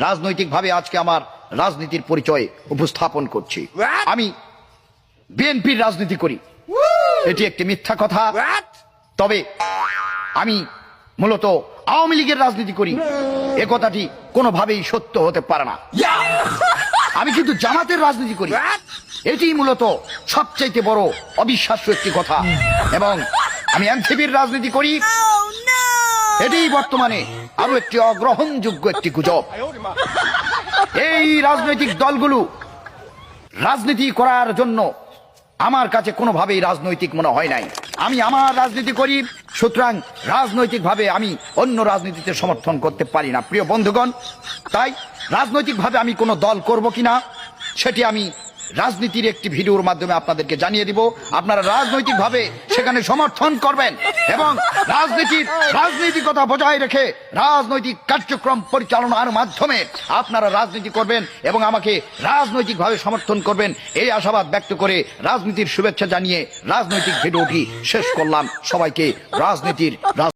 রাজনৈতিকভাবে আজকে আমার রাজনীতির পরিচয় উপস্থাপন করছি। আমি বিএনপির রাজনীতি করি, এটি একটি মিথ্যা কথা। তবে আমি মূলত আওয়ামী লীগের রাজনীতি করি, এ কথাটি কোনোভাবেই সত্য হতে পারে না। আমি কিন্তু জামাতের রাজনীতি করি, এটি মূলত সবচাইতে বড় অবিশ্বাস্য একটি কথা। এবং আমি এনসিপির রাজনীতি করি, এটি বর্তমানে আরো একটি অগ্রহণযোগ্য একটি গুজব। এই রাজনৈতিক দলগুলো রাজনীতি করার জন্য আমার কাছে কোনোভাবেই রাজনৈতিক মনে হয় নাই। আমি আমার রাজনীতি করি, সুতরাং রাজনৈতিকভাবে আমি অন্য রাজনীতিতে সমর্থন করতে পারি না। প্রিয় বন্ধুগণ, তাই রাজনৈতিকভাবে আমি কোনো দল করব কিনা সেটি আমি রাজনীতির একটি ভিডিওর মাধ্যমে আপনাদেরকে জানিয়ে দিব। আপনারা রাজনৈতিকভাবে সেখানে সমর্থন করবেন এবং রাজনৈতিকতা বজায় রেখে রাজনৈতিক কার্যক্রম পরিচালনার মাধ্যমে আপনারা রাজনীতি করবেন এবং আমাকে রাজনৈতিকভাবে সমর্থন করবেন, এই আশাবাদ ব্যক্ত করে রাজনীতির শুভেচ্ছা জানিয়ে রাজনৈতিক ভিডিওটি শেষ করলাম। সবাইকে রাজনীতির